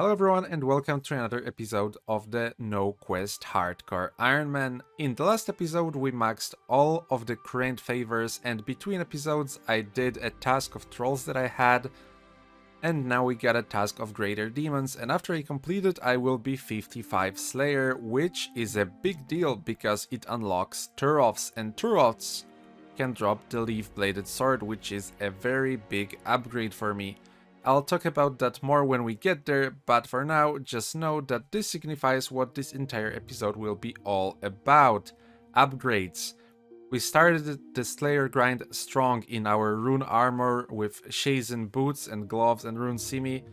Hello everyone and welcome to another episode of the No Quest Hardcore Ironman. In the last episode we maxed all of the current favors and between episodes I did a task of trolls that I had and now we got a task of greater demons, and after I complete it I will be 55 Slayer, which is a big deal because it unlocks Turovs, and Turovs can drop the Leaf Bladed Sword, which is a very big upgrade for me. I'll talk about that more when we get there, but for now, just know that this signifies what this entire episode will be all about. Upgrades. We started the Slayer grind strong in our rune armor with Shazen boots and gloves and rune simi,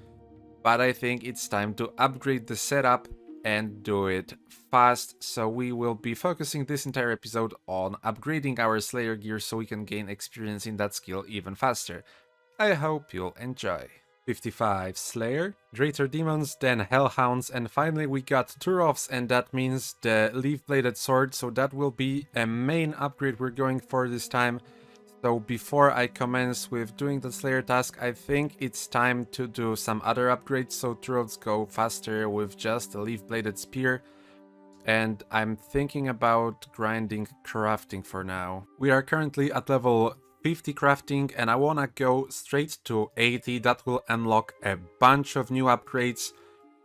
but I think it's time to upgrade the setup and do it fast, so we will be focusing this entire episode on upgrading our Slayer gear so we can gain experience in that skill even faster. I hope you'll enjoy. 55 Slayer, Greater Demons, then Hellhounds, and finally we got Turovs, and that means the Leaf-Bladed Sword, so that will be a main upgrade we're going for this time. So before I commence with doing the Slayer task, I think it's time to do some other upgrades so Turovs go faster with just a Leaf-Bladed Spear. And I'm thinking about grinding crafting for now. We are currently at level 50 crafting and I wanna go straight to 80. That will unlock a bunch of new upgrades.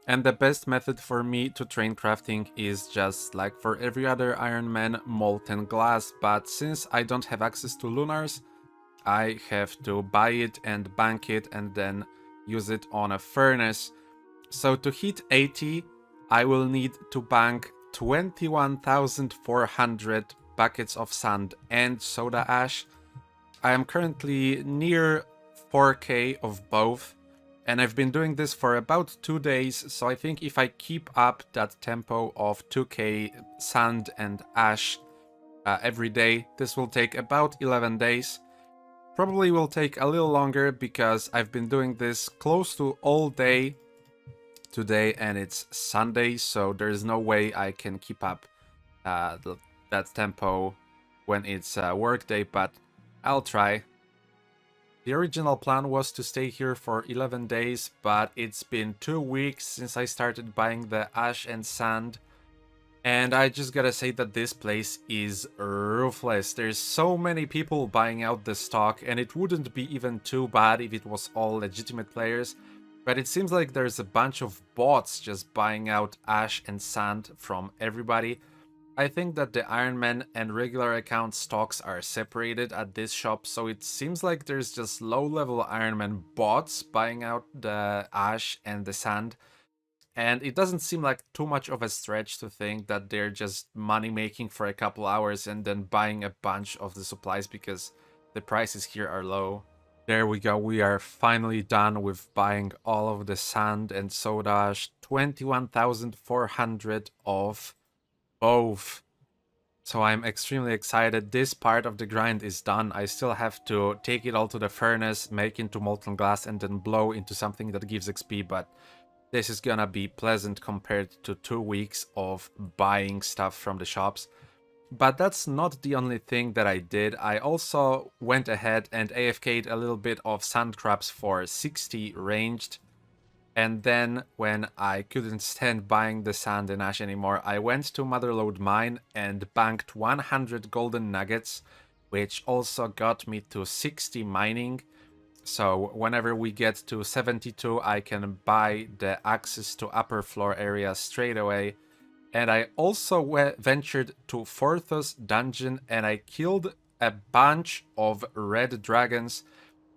And the best method for me to train crafting is just like for every other Iron Man, molten glass. But since I don't have access to lunars, I have to buy it and bank it and then use it on a furnace. So to hit 80, I will need to bank 21,400 buckets of sand and soda ash. I am currently near 4k of both, and I've been doing this for about 2 days, so I think if I keep up that tempo of 2k sand and ash every day, this will take about 11 days. Probably will take a little longer because I've been doing this close to all day today and it's Sunday, so there's no way I can keep up that tempo when it's work day, but I'll try. The original plan was to stay here for 11 days, but it's been 2 weeks since I started buying the ash and sand. And I just gotta say that this place is ruthless. There's so many people buying out the stock, and it wouldn't be even too bad if it was all legitimate players. But it seems like there's a bunch of bots just buying out ash and sand from everybody. I think that the Iron Man and regular account stocks are separated at this shop, so it seems like there's just low-level Iron Man bots buying out the ash and the sand. And it doesn't seem like too much of a stretch to think that they're just money-making for a couple hours and then buying a bunch of the supplies because the prices here are low. There we go, we are finally done with buying all of the sand and soda ash, 21,400 of both. So I'm extremely excited. This part of the grind is done. I still have to take it all to the furnace, make into molten glass, and then blow into something that gives XP, but this is gonna be pleasant compared to 2 weeks of buying stuff from the shops. But that's not the only thing that I did. I also went ahead and AFK'd a little bit of sand crabs for 60 ranged. And then when I couldn't stand buying the sand and ash anymore, I went to Motherlode Mine and banked 100 golden nuggets, which also got me to 60 mining. So whenever we get to 72, I can buy the access to upper floor area straight away. And I also ventured to Forthos dungeon and I killed a bunch of red dragons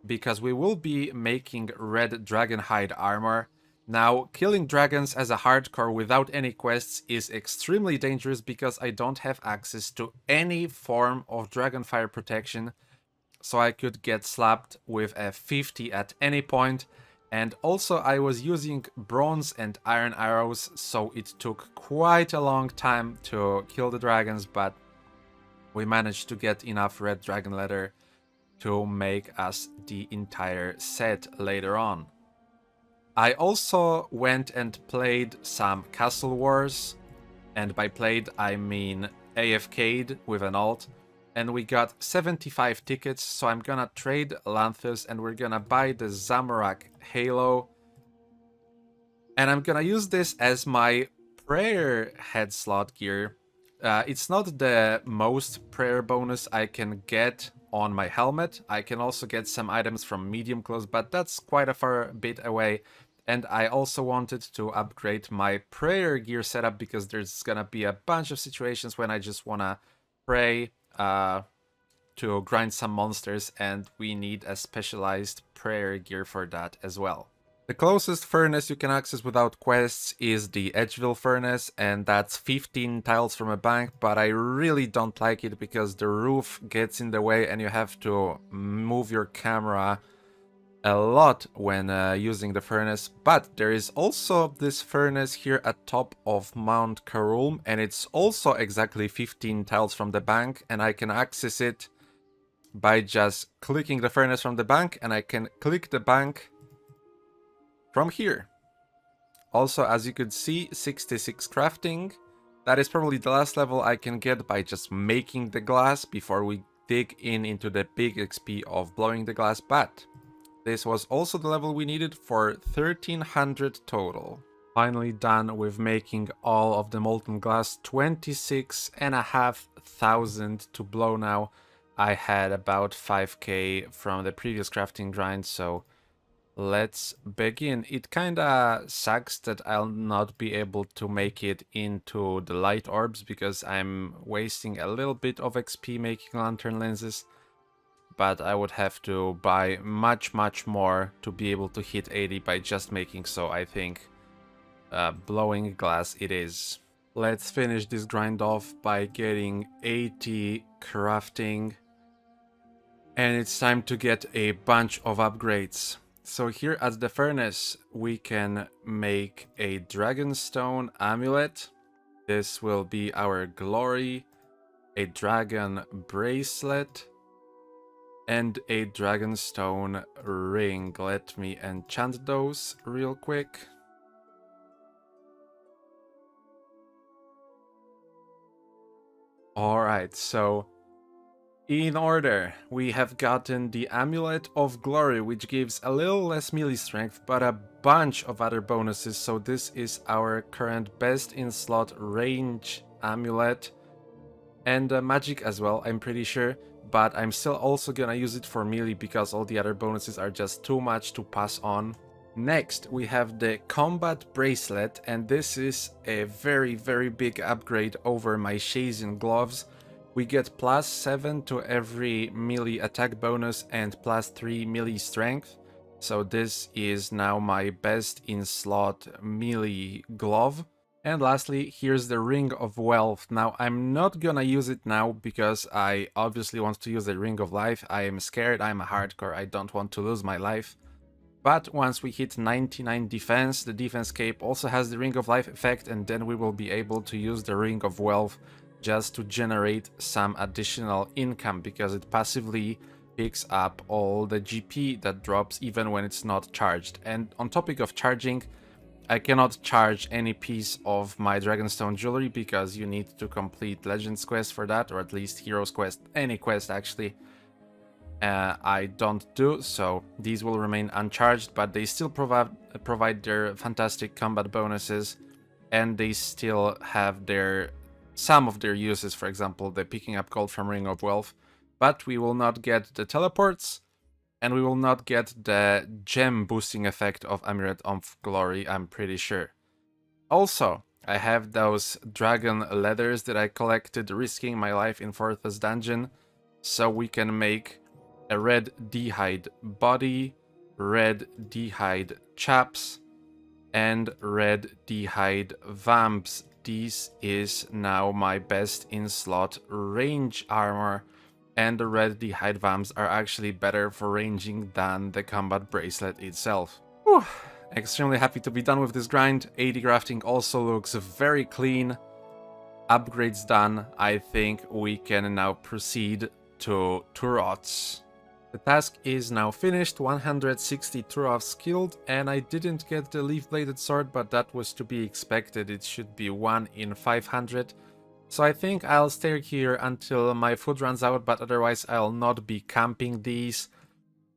because we will be making red dragon hide armor. Now, killing dragons as a hardcore without any quests is extremely dangerous because I don't have access to any form of dragonfire protection, so I could get slapped with a 50 at any point. And also I was using bronze and iron arrows, so it took quite a long time to kill the dragons, but we managed to get enough red dragon leather to make us the entire set later on. I also went and played some Castle Wars, and by played I mean AFK'd with an alt, and we got 75 tickets, so I'm gonna trade Lanthus and we're gonna buy the Zamorak Halo. And I'm gonna use this as my prayer head slot gear. It's not the most prayer bonus I can get on my helmet. I can also get some items from medium close, but that's quite a far bit away. And I also wanted to upgrade my prayer gear setup because there's gonna be a bunch of situations when I just wanna pray to grind some monsters, and we need a specialized prayer gear for that as well. The closest furnace you can access without quests is the Edgeville furnace, and that's 15 tiles from a bank, but I really don't like it because the roof gets in the way and you have to move your camera a lot when using the furnace. But there is also this furnace here at top of Mount Karulm, and it's also exactly 15 tiles from the bank, and I can access it by just clicking the furnace from the bank, and I can click the bank from here. Also, as you could see, 66 crafting. That is probably the last level I can get by just making the glass before we dig into the big XP of blowing the glass, but this was also the level we needed for 1300 total. Finally done with making all of the molten glass, 26,500 to blow now. I had about 5k from the previous crafting grind, so let's begin. It kinda sucks that I'll not be able to make it into the light orbs because I'm wasting a little bit of XP making lantern lenses, but I would have to buy much more to be able to hit 80 by just making, so I think blowing glass it is. Let's finish this grind off by getting 80 crafting, and it's time to get a bunch of upgrades. So here at the furnace we can make a dragonstone amulet. This will be our glory, a dragon bracelet, and a dragonstone ring. Let me enchant those real quick. Alright, so in order, we have gotten the Amulet of Glory, which gives a little less melee strength, but a bunch of other bonuses. So this is our current best in slot range amulet, and magic as well, I'm pretty sure. But I'm still also gonna use it for melee because all the other bonuses are just too much to pass on. Next, we have the Combat Bracelet, and this is a very big upgrade over my Shazian gloves. We get +7 to every melee attack bonus and +3 melee strength. So this is now my best in slot melee glove. And lastly, here's the Ring of Wealth. Now, I'm not gonna use it now because I obviously want to use the Ring of Life. I am scared, I'm a hardcore, I don't want to lose my life. But once we hit 99 defense, the defense cape also has the Ring of Life effect, and then we will be able to use the Ring of Wealth just to generate some additional income, because it passively picks up all the GP that drops even when it's not charged. And on topic of charging, I cannot charge any piece of my Dragonstone jewelry because you need to complete Legends quest for that, or at least Heroes quest, any quest actually. I don't do, so these will remain uncharged, but they still provide their fantastic combat bonuses, and they still have some of their uses, for example, the picking up gold from Ring of Wealth, but we will not get the teleports, and we will not get the gem boosting effect of Amulet of Glory, I'm pretty sure. Also, I have those dragon leathers that I collected risking my life in Forthas Dungeon, so we can make a red d'hide body, red d'hide chaps, and red d'hide vamps. This is now my best in slot range armor, and the red d'hide vamps are actually better for ranging than the combat bracelet itself. Whew. Extremely happy to be done with this grind. 80 crafting also looks very clean. Upgrades done. I think we can now proceed to Turots. The task is now finished, 160 Turovs killed, and I didn't get the leaf-bladed sword, but that was to be expected. It should be 1 in 500. So I think I'll stay here until my food runs out, but otherwise I'll not be camping these.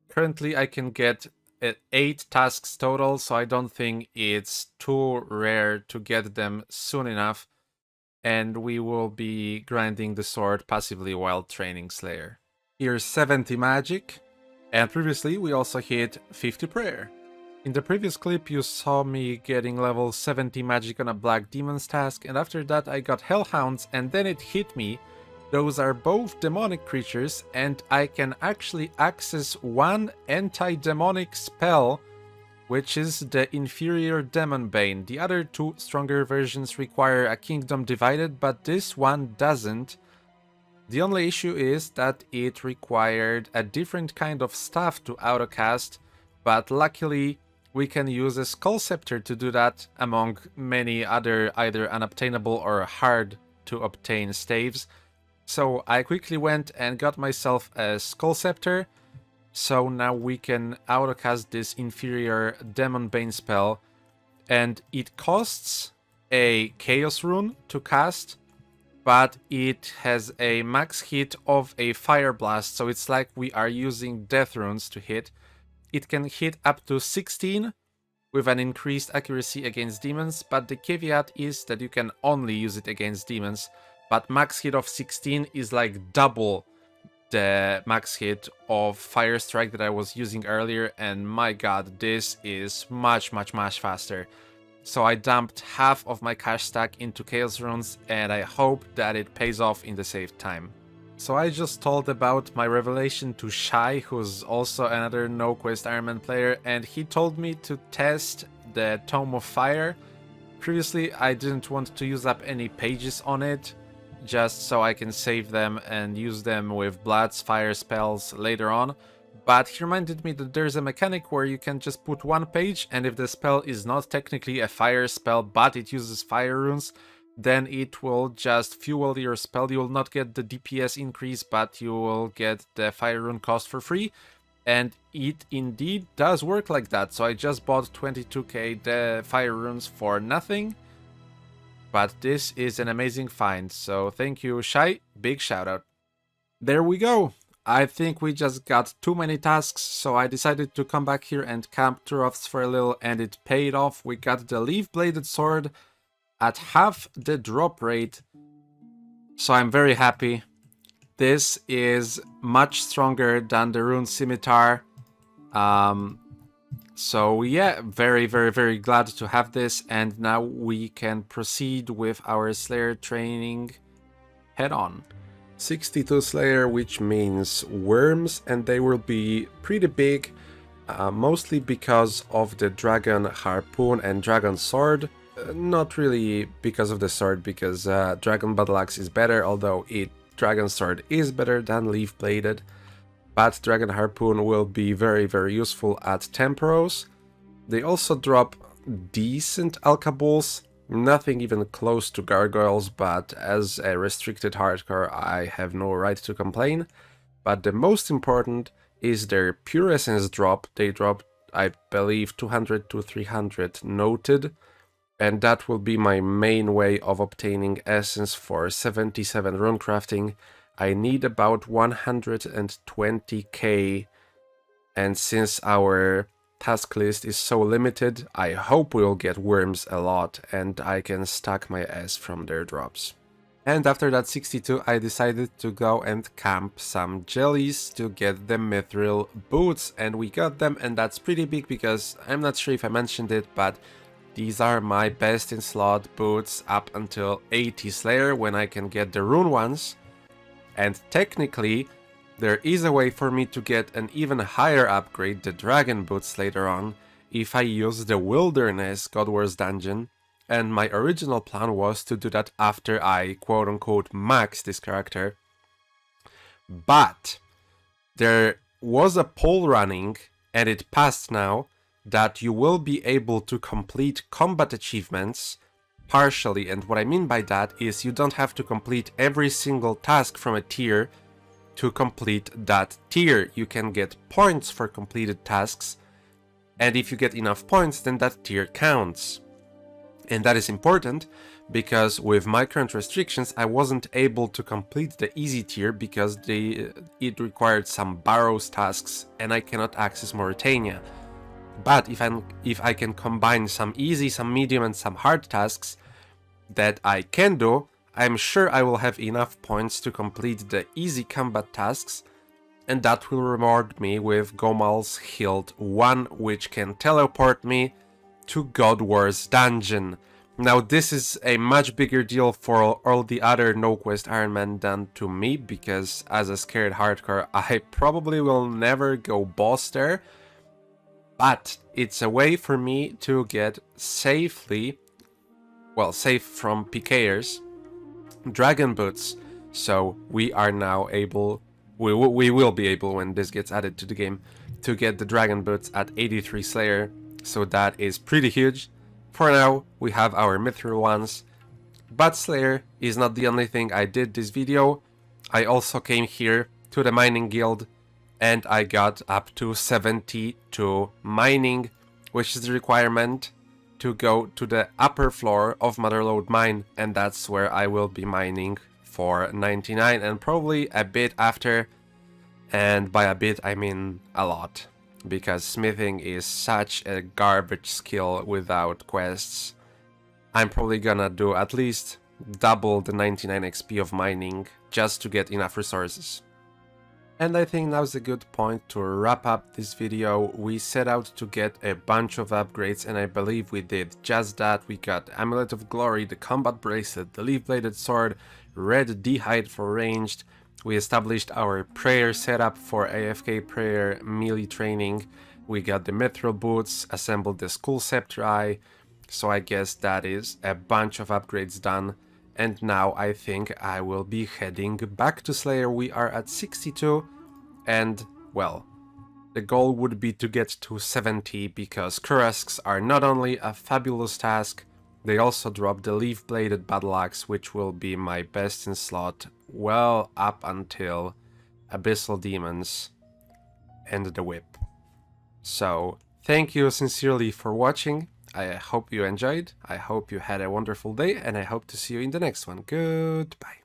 Currently I can get 8 tasks total, so I don't think it's too rare to get them soon enough. And we will be grinding the sword passively while training Slayer. Here's 70 magic, and previously we also hit 50 prayer. In the previous clip you saw me getting level 70 magic on a Black Demon's task, and after that I got Hellhounds, and then it hit me. Those are both demonic creatures, and I can actually access one anti-demonic spell, which is the Inferior Demon Bane. The other two stronger versions require a Kingdom Divided, but this one doesn't. The only issue is that it required a different kind of staff to autocast, but luckily we can use a Skull Scepter to do that among many other either unobtainable or hard to obtain staves. So I quickly went and got myself a Skull Scepter. So now we can autocast this Inferior Demon Bane spell, and it costs a Chaos Rune to cast, but it has a max hit of a Fire Blast, so it's like we are using Death Runes to hit. It can hit up to 16 with an increased accuracy against demons, but the caveat is that you can only use it against demons, but max hit of 16 is like double the max hit of Fire Strike that I was using earlier, and my god, this is much faster. So I dumped half of my cash stack into Chaos Runes, and I hope that it pays off in the saved time. So I just told about my revelation to Shai, who's also another NoQuest Iron Man player, and he told me to test the Tome of Fire. Previously I didn't want to use up any pages on it, just so I can save them and use them with Blood's fire spells later on. But he reminded me that there's a mechanic where you can just put one page, and if the spell is not technically a fire spell but it uses fire runes, then it will just fuel your spell. You will not get the DPS increase, but you will get the fire rune cost for free. And it indeed does work like that. So I just bought 22k the fire runes for nothing. But this is an amazing find, so thank you, Shai. Big shout out. There we go. I think we just got too many tasks, so I decided to come back here and camp Turoths for a little, and it paid off. We got the Leaf-Bladed Sword at half the drop rate, so I'm very happy. This is much stronger than the Rune Scimitar. So yeah, very glad to have this, and now we can proceed with our Slayer training head on. 62 Slayer, which means worms, and they will be pretty big, mostly because of the Dragon Harpoon and Dragon Sword. Not really because of the sword, because Dragon Battle Axe is better, although Dragon Sword is better than Leaf Bladed. But Dragon Harpoon will be very useful at Temporos. They also drop decent Alkabuls, nothing even close to Gargoyles, but as a restricted hardcore I have no right to complain. But the most important is their Pure Essence drop. They drop, I believe, 200 to 300 noted, and that will be my main way of obtaining Essence for 77 rune crafting. I need about 120k, and since our task list is so limited, I hope we'll get worms a lot and I can stack my ass from their drops. And after that 62, I decided to go and camp some jellies to get the Mithril boots, and we got them, and that's pretty big because I'm not sure if I mentioned it, but these are my best in slot boots up until 80 Slayer, when I can get the rune ones. And technically, there is a way for me to get an even higher upgrade, the Dragon Boots, later on, if I use the Wilderness God Wars dungeon, and my original plan was to do that after I quote-unquote max this character. But there was a poll running, and it passed now, that you will be able to complete combat achievements partially, and what I mean by that is you don't have to complete every single task from a tier to complete that tier. You can get points for completed tasks, and if you get enough points, then that tier counts. And that is important because with my current restrictions I wasn't able to complete the easy tier because it required some Barrows tasks and I cannot access Mauritania. But if I can combine some easy, some medium, and some hard tasks that I can do, I'm sure I will have enough points to complete the easy combat tasks, and that will reward me with Gomal's Hilt 1, which can teleport me to God Wars dungeon. Now this is a much bigger deal for all the other No Quest Iron Man than to me, because as a scared hardcore I probably will never go boss there, but it's a way for me to get safely, well, safe from PKers, Dragon Boots. So we are now able, we will be able when this gets added to the game, to get the Dragon Boots at 83 Slayer, so that is pretty huge. For now, we have our Mithril ones, but Slayer is not the only thing I did this video. I also came here to the mining guild and I got up to 72 mining, which is the requirement to go to the upper floor of Motherlode Mine, and that's where I will be mining for 99 and probably a bit after, and by a bit I mean a lot, because smithing is such a garbage skill without quests. I'm probably gonna do at least double the 99 XP of mining just to get enough resources. And I think now's a good point to wrap up this video. We set out to get a bunch of upgrades, and I believe we did just that. We got Amulet of Glory, the Combat Bracelet, the Leaf-Bladed Sword, Red D-Hide for ranged. We established our prayer setup for AFK prayer melee training. We got the Mithril Boots, assembled the Skull Sceptri, so I guess that is a bunch of upgrades done. And now I think I will be heading back to Slayer. We are at 62, and well, the goal would be to get to 70, because Kurasks are not only a fabulous task, they also drop the Leaf-Bladed Battle Axe, which will be my best in slot well up until Abyssal Demons and the Whip. So, thank you sincerely for watching. I hope you enjoyed, I hope you had a wonderful day, and I hope to see you in the next one. Goodbye.